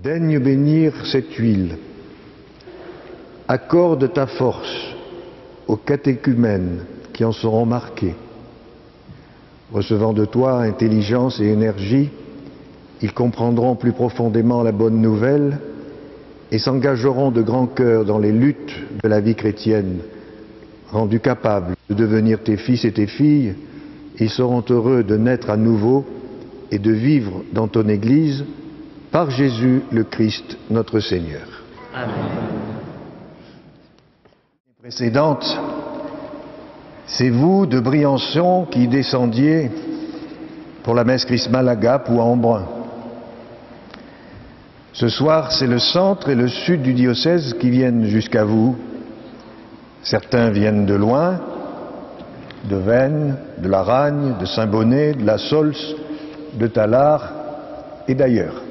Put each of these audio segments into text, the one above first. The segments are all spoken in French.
Daigne bénir cette huile. Accorde ta force aux catéchumènes qui en seront marqués. Recevant de toi intelligence et énergie, ils comprendront plus profondément la bonne nouvelle et s'engageront de grand cœur dans les luttes de la vie chrétienne. Rendus capables de devenir tes fils et tes filles, ils seront heureux de naître à nouveau et de vivre dans ton Église par Jésus le Christ, notre Seigneur. Amen. Précédente, c'est vous de Briançon qui descendiez pour la messe chrismale à Gap ou à Embrun. Ce soir, c'est le centre et le sud du diocèse qui viennent jusqu'à vous. Certains viennent de loin, de Veynes, de la Ragne, de Saint-Bonnet, de la Saulce, de Tallard et d'ailleurs.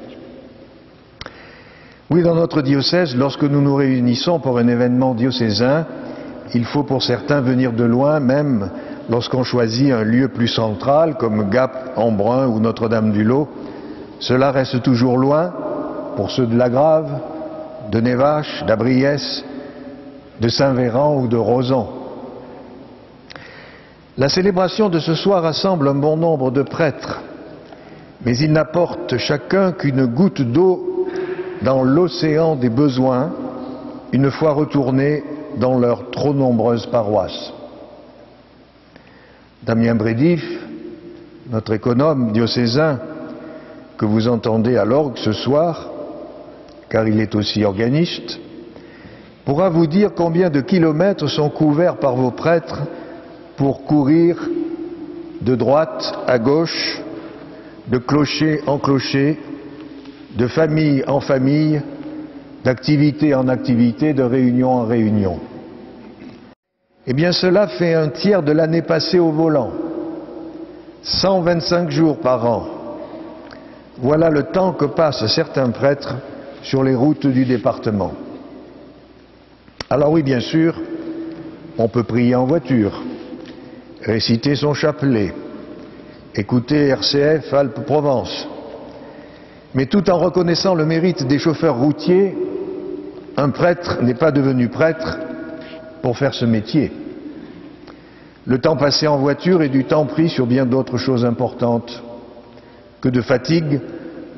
Oui, dans notre diocèse, lorsque nous nous réunissons pour un événement diocésain, il faut pour certains venir de loin, même lorsqu'on choisit un lieu plus central comme Gap, Embrun ou Notre-Dame-du-Lot. Cela reste toujours loin pour ceux de la Grave, de Névache, d'Abriès, de Saint-Véran ou de Rozan. La célébration de ce soir rassemble un bon nombre de prêtres, mais ils n'apportent chacun qu'une goutte d'eau dans l'océan des besoins, une fois retournés dans leurs trop nombreuses paroisses. Damien Brédif, notre économe diocésain, que vous entendez à l'orgue ce soir, car il est aussi organiste, pourra vous dire combien de kilomètres sont couverts par vos prêtres pour courir de droite à gauche, de clocher en clocher, de famille en famille, d'activité en activité, de réunion en réunion. Eh bien, cela fait un tiers de l'année passée au volant, 125 jours par an. Voilà le temps que passent certains prêtres sur les routes du département. Alors oui, bien sûr, on peut prier en voiture, réciter son chapelet, écouter RCF Alpes-Provence. Mais tout en reconnaissant le mérite des chauffeurs routiers, un prêtre n'est pas devenu prêtre pour faire ce métier. Le temps passé en voiture est du temps pris sur bien d'autres choses importantes que de fatigue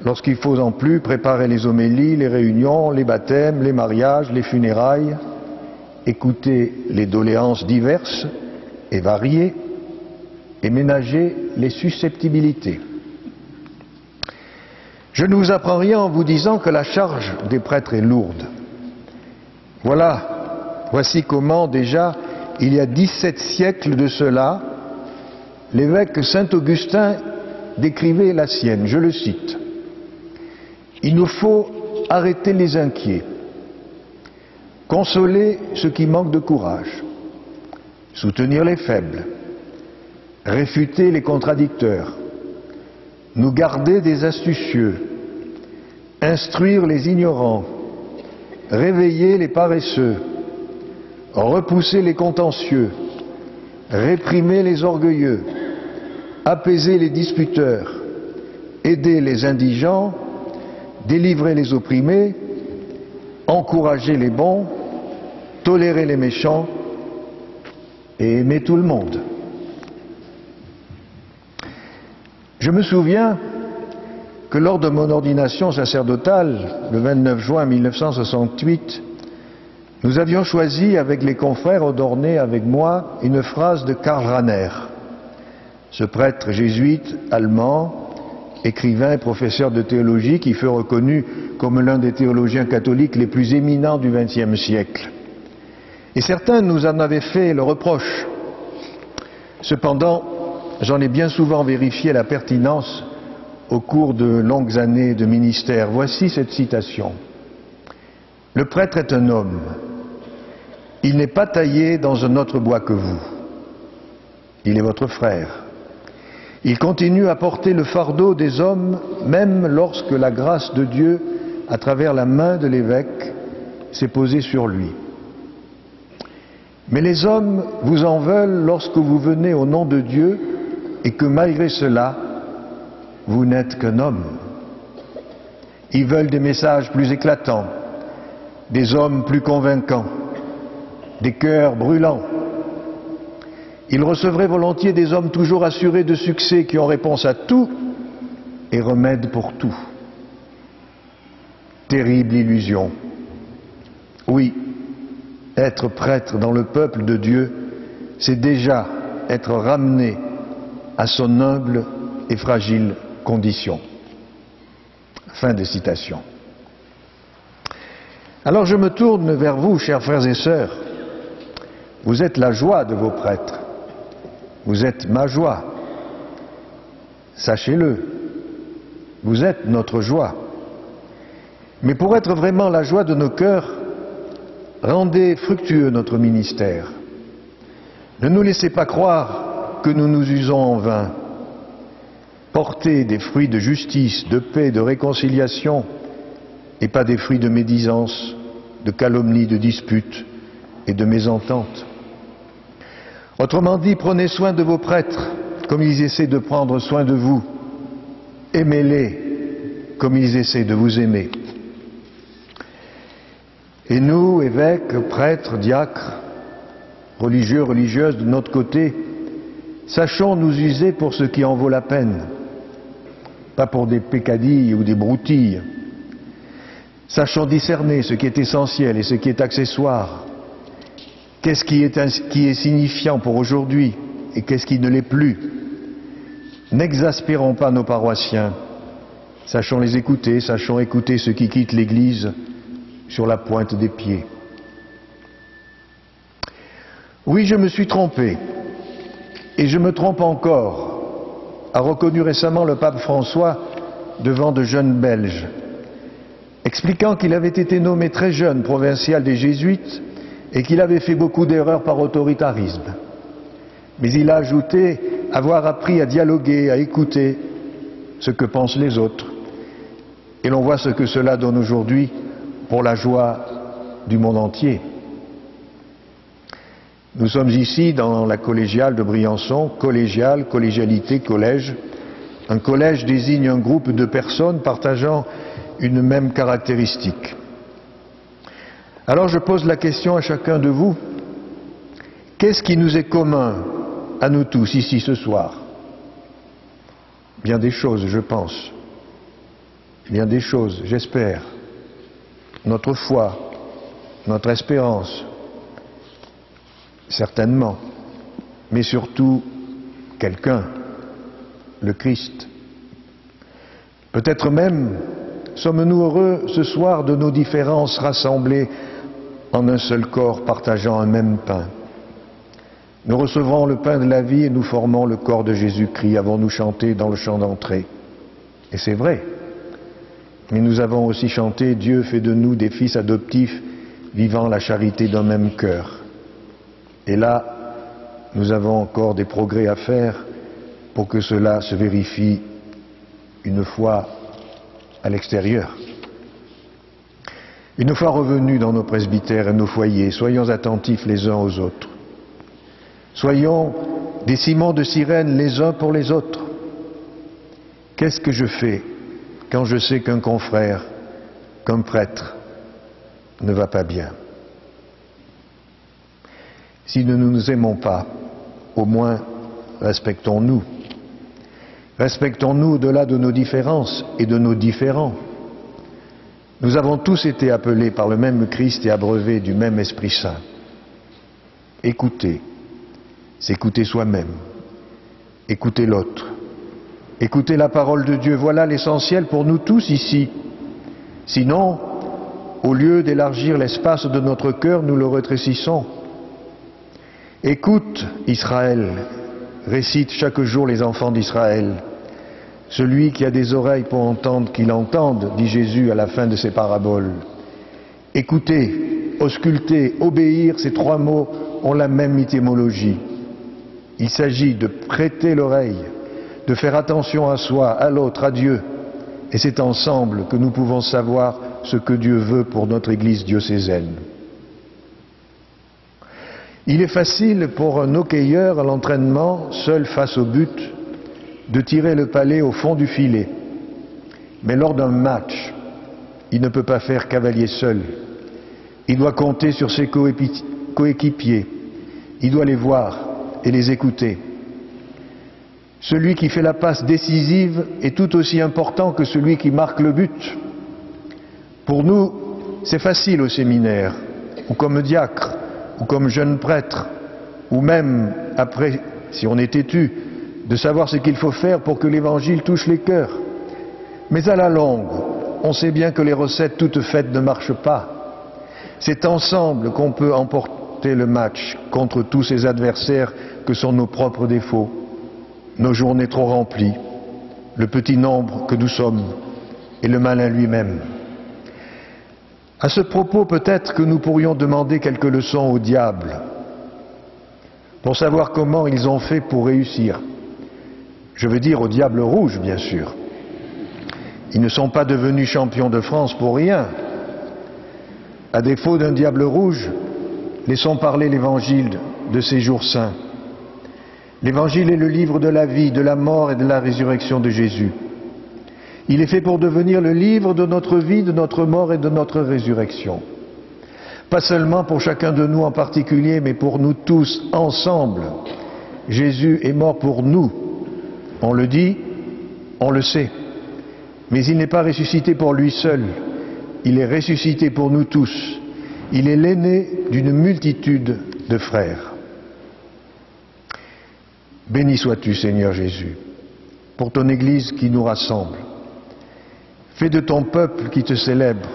lorsqu'il faut en plus préparer les homélies, les réunions, les baptêmes, les mariages, les funérailles, écouter les doléances diverses et variées et ménager les susceptibilités. Je ne vous apprends rien en vous disant que la charge des prêtres est lourde. Voici comment déjà, il y a 17 siècles de cela, l'évêque Saint-Augustin décrivait la sienne, je le cite. « Il nous faut arrêter les inquiets, consoler ceux qui manquent de courage, soutenir les faibles, réfuter les contradicteurs, nous garder des astucieux, instruire les ignorants, réveiller les paresseux, repousser les contentieux, réprimer les orgueilleux, apaiser les disputeurs, aider les indigents, délivrer les opprimés, encourager les bons, tolérer les méchants et aimer tout le monde. » Je me souviens que lors de mon ordination sacerdotale, le 29 juin 1968, nous avions choisi avec les confrères ordonnés avec moi une phrase de Karl Rahner, ce prêtre jésuite allemand, écrivain et professeur de théologie qui fut reconnu comme l'un des théologiens catholiques les plus éminents du XXe siècle. Et certains nous en avaient fait le reproche. Cependant, j'en ai bien souvent vérifié la pertinence au cours de longues années de ministère. Voici cette citation. « Le prêtre est un homme. Il n'est pas taillé dans un autre bois que vous. Il est votre frère. Il continue à porter le fardeau des hommes, même lorsque la grâce de Dieu, à travers la main de l'évêque, s'est posée sur lui. Mais les hommes vous en veulent lorsque vous venez au nom de Dieu et que malgré cela, vous n'êtes qu'un homme. Ils veulent des messages plus éclatants, des hommes plus convaincants, des cœurs brûlants. Ils recevraient volontiers des hommes toujours assurés de succès qui ont réponse à tout et remède pour tout. Terrible illusion. Oui, être prêtre dans le peuple de Dieu, c'est déjà être ramené à son humble et fragile condition. Fin de citation. Alors je me tourne vers vous, chers frères et sœurs. Vous êtes la joie de vos prêtres. Vous êtes ma joie. Sachez-le, vous êtes notre joie. Mais pour être vraiment la joie de nos cœurs, rendez fructueux notre ministère. Ne nous laissez pas croire que nous nous usons en vain. Portez des fruits de justice, de paix, de réconciliation, et pas des fruits de médisance, de calomnie, de disputes et de mésentente. Autrement dit, prenez soin de vos prêtres, comme ils essaient de prendre soin de vous. Aimez-les, comme ils essaient de vous aimer. Et nous, évêques, prêtres, diacres, religieux, religieuses, de notre côté, sachons nous user pour ce qui en vaut la peine, pas pour des peccadilles ou des broutilles. Sachons discerner ce qui est essentiel et ce qui est accessoire. Qu'est-ce qui est signifiant pour aujourd'hui et qu'est-ce qui ne l'est plus? N'exaspérons pas nos paroissiens. Sachons les écouter, sachons écouter ceux qui quittent l'Église sur la pointe des pieds. Oui, je me suis trompé, et je me trompe encore, a reconnu récemment le pape François devant de jeunes Belges, expliquant qu'il avait été nommé très jeune provincial des Jésuites et qu'il avait fait beaucoup d'erreurs par autoritarisme. Mais il a ajouté avoir appris à dialoguer, à écouter ce que pensent les autres. Et l'on voit ce que cela donne aujourd'hui pour la joie du monde entier. Nous sommes ici dans la collégiale de Briançon, collégiale, collégialité, collège. Un collège désigne un groupe de personnes partageant une même caractéristique. Alors je pose la question à chacun de vous, qu'est-ce qui nous est commun à nous tous ici ce soir? Bien des choses, je pense. Bien des choses, j'espère. Notre foi, notre espérance, certainement, mais surtout quelqu'un, le Christ. Peut-être même sommes-nous heureux ce soir de nos différences rassemblées en un seul corps partageant un même pain. Nous recevrons le pain de la vie et nous formons le corps de Jésus-Christ, avons-nous chanté dans le chant d'entrée. Et c'est vrai. Mais nous avons aussi chanté « Dieu fait de nous des fils adoptifs, vivant la charité d'un même cœur ». Et là, nous avons encore des progrès à faire pour que cela se vérifie une fois à l'extérieur. Une fois revenus dans nos presbytères et nos foyers, soyons attentifs les uns aux autres. Soyons des Simons de Cyrène les uns pour les autres. Qu'est-ce que je fais quand je sais qu'un confrère, qu'un prêtre, ne va pas bien? Si nous ne nous aimons pas, au moins respectons-nous. Respectons-nous au-delà de nos différences et de nos différends. Nous avons tous été appelés par le même Christ et abreuvés du même Esprit Saint. Écouter, s'écouter soi-même, écouter l'autre, écouter la parole de Dieu, voilà l'essentiel pour nous tous ici. Sinon, au lieu d'élargir l'espace de notre cœur, nous le rétrécissons. Écoute, Israël, récite chaque jour les enfants d'Israël. Celui qui a des oreilles pour entendre, qu'il entende, dit Jésus à la fin de ses paraboles. Écouter, ausculter, obéir, ces trois mots ont la même étymologie. Il s'agit de prêter l'oreille, de faire attention à soi, à l'autre, à Dieu. Et c'est ensemble que nous pouvons savoir ce que Dieu veut pour notre Église diocésaine. Il est facile pour un hockeyeur à l'entraînement, seul face au but, de tirer le palet au fond du filet. Mais lors d'un match, il ne peut pas faire cavalier seul. Il doit compter sur ses coéquipiers. Il doit les voir et les écouter. Celui qui fait la passe décisive est tout aussi important que celui qui marque le but. Pour nous, c'est facile au séminaire, ou comme diacre, ou comme jeune prêtre, ou même après, si on est têtu, de savoir ce qu'il faut faire pour que l'Évangile touche les cœurs. Mais à la longue, on sait bien que les recettes toutes faites ne marchent pas. C'est ensemble qu'on peut emporter le match contre tous ces adversaires que sont nos propres défauts, nos journées trop remplies, le petit nombre que nous sommes et le malin lui-même. À ce propos, peut-être que nous pourrions demander quelques leçons au diable pour savoir comment ils ont fait pour réussir. Je veux dire au diable rouge, bien sûr. Ils ne sont pas devenus champions de France pour rien. À défaut d'un diable rouge, laissons parler l'Évangile de ces jours saints. L'Évangile est le livre de la vie, de la mort et de la résurrection de Jésus. Il est fait pour devenir le livre de notre vie, de notre mort et de notre résurrection. Pas seulement pour chacun de nous en particulier, mais pour nous tous ensemble. Jésus est mort pour nous. On le dit, on le sait. Mais il n'est pas ressuscité pour lui seul. Il est ressuscité pour nous tous. Il est l'aîné d'une multitude de frères. Béni sois-tu, Seigneur Jésus, pour ton Église qui nous rassemble. Fais de ton peuple qui te célèbre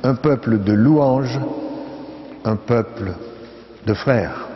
un peuple de louanges, un peuple de frères.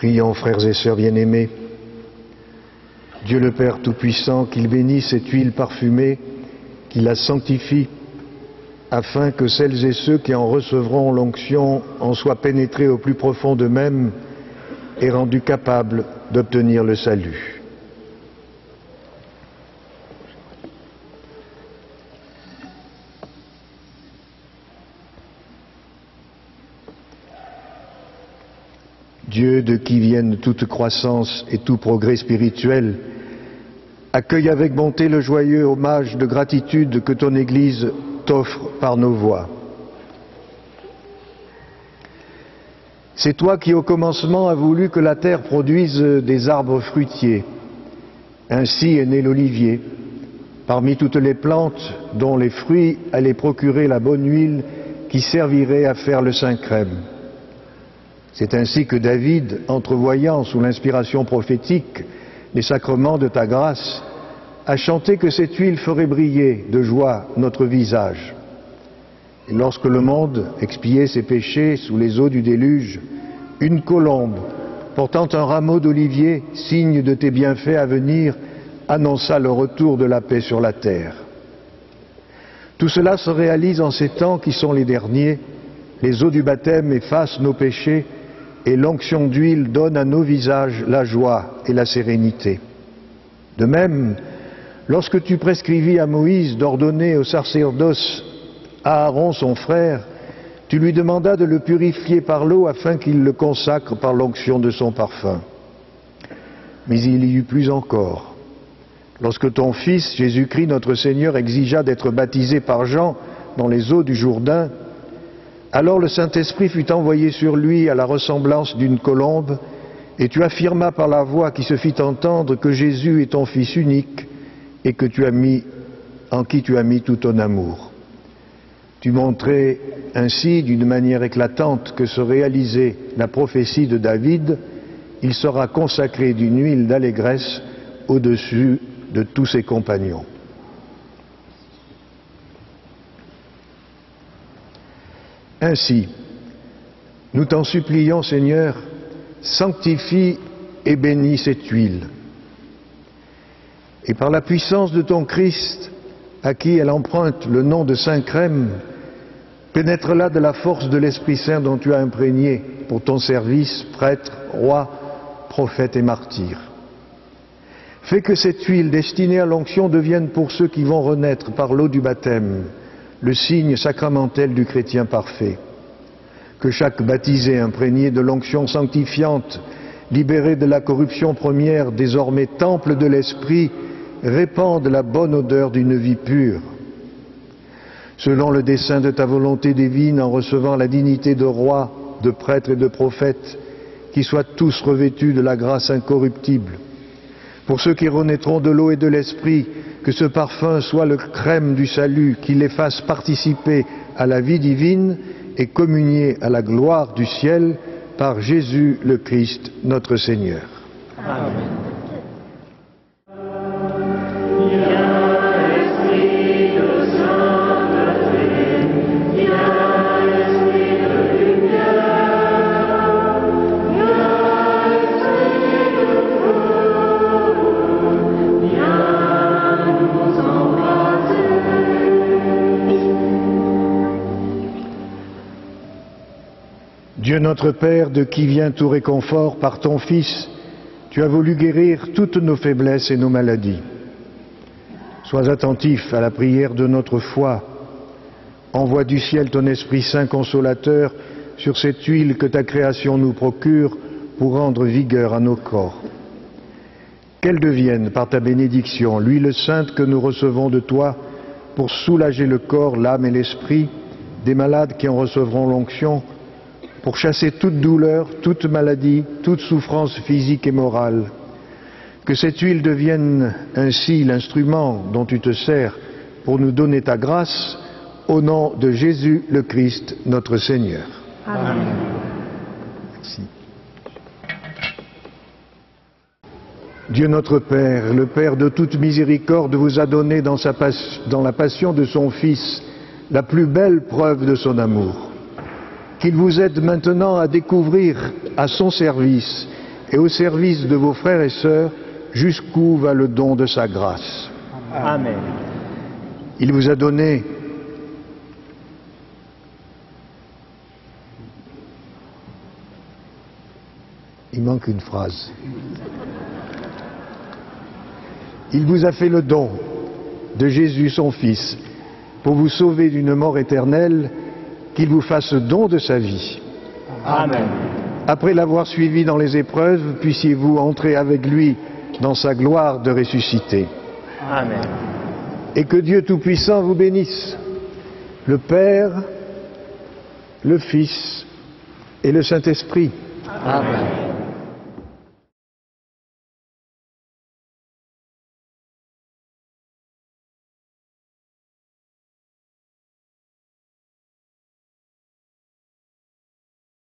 Prions, frères et sœurs bien-aimés, Dieu le Père Tout-Puissant, qu'il bénisse cette huile parfumée, qu'il la sanctifie, afin que celles et ceux qui en recevront l'onction en soient pénétrés au plus profond d'eux-mêmes et rendus capables d'obtenir le salut. Dieu de qui viennent toute croissance et tout progrès spirituel, accueille avec bonté le joyeux hommage de gratitude que ton Église t'offre par nos voix. C'est toi qui au commencement as voulu que la terre produise des arbres fruitiers. Ainsi est né l'olivier, parmi toutes les plantes dont les fruits allaient procurer la bonne huile qui servirait à faire le saint crème. C'est ainsi que David, entrevoyant sous l'inspiration prophétique les sacrements de ta grâce, a chanté que cette huile ferait briller de joie notre visage. Et lorsque le monde expiait ses péchés sous les eaux du déluge, une colombe, portant un rameau d'olivier, signe de tes bienfaits à venir, annonça le retour de la paix sur la terre. Tout cela se réalise en ces temps qui sont les derniers. Les eaux du baptême effacent nos péchés et l'onction d'huile donne à nos visages la joie et la sérénité. De même, lorsque tu prescrivis à Moïse d'ordonner au sacerdoce Aaron son frère, tu lui demandas de le purifier par l'eau afin qu'il le consacre par l'onction de son parfum. Mais il y eut plus encore. Lorsque ton Fils, Jésus-Christ, notre Seigneur, exigea d'être baptisé par Jean dans les eaux du Jourdain, alors le Saint-Esprit fut envoyé sur lui à la ressemblance d'une colombe, et tu affirmas par la voix qui se fit entendre que Jésus est ton Fils unique et que en qui tu as mis tout ton amour. Tu montrais ainsi d'une manière éclatante que se réalisait la prophétie de David, il sera consacré d'une huile d'allégresse au-dessus de tous ses compagnons. Ainsi, nous t'en supplions, Seigneur, sanctifie et bénis cette huile. Et par la puissance de ton Christ, à qui elle emprunte le nom de Saint Crème, pénètre-la de la force de l'Esprit Saint dont tu as imprégné pour ton service, prêtre, roi, prophète et martyr. Fais que cette huile destinée à l'onction devienne pour ceux qui vont renaître par l'eau du baptême le signe sacramentel du chrétien parfait. Que chaque baptisé imprégné de l'onction sanctifiante, libéré de la corruption première, désormais temple de l'Esprit, répande la bonne odeur d'une vie pure. Selon le dessein de ta volonté divine, en recevant la dignité de roi, de prêtre et de prophète, qui soient tous revêtus de la grâce incorruptible. Pour ceux qui renaîtront de l'eau et de l'Esprit, que ce parfum soit le crème du salut, qui les fasse participer à la vie divine et communier à la gloire du ciel par Jésus le Christ, notre Seigneur. Amen. Dieu notre Père, de qui vient tout réconfort par ton Fils, tu as voulu guérir toutes nos faiblesses et nos maladies. Sois attentif à la prière de notre foi. Envoie du ciel ton Esprit Saint consolateur sur cette huile que ta création nous procure pour rendre vigueur à nos corps. Qu'elle devienne par ta bénédiction l'huile sainte que nous recevons de toi pour soulager le corps, l'âme et l'esprit des malades qui en recevront l'onction, pour chasser toute douleur, toute maladie, toute souffrance physique et morale. Que cette huile devienne ainsi l'instrument dont tu te sers pour nous donner ta grâce, au nom de Jésus le Christ, notre Seigneur. Amen. Merci. Dieu notre Père, le Père de toute miséricorde, vous a donné dans la passion de son Fils la plus belle preuve de son amour. Qu'il vous aide maintenant à découvrir à son service et au service de vos frères et sœurs jusqu'où va le don de sa grâce. Amen. Il vous a donné il manque une phrase. Il vous a fait le don de Jésus son Fils pour vous sauver d'une mort éternelle, qu'il vous fasse don de sa vie. Amen. Après l'avoir suivi dans les épreuves, puissiez-vous entrer avec lui dans sa gloire de ressuscité. Amen. Et que Dieu Tout-Puissant vous bénisse, le Père, le Fils et le Saint-Esprit. Amen.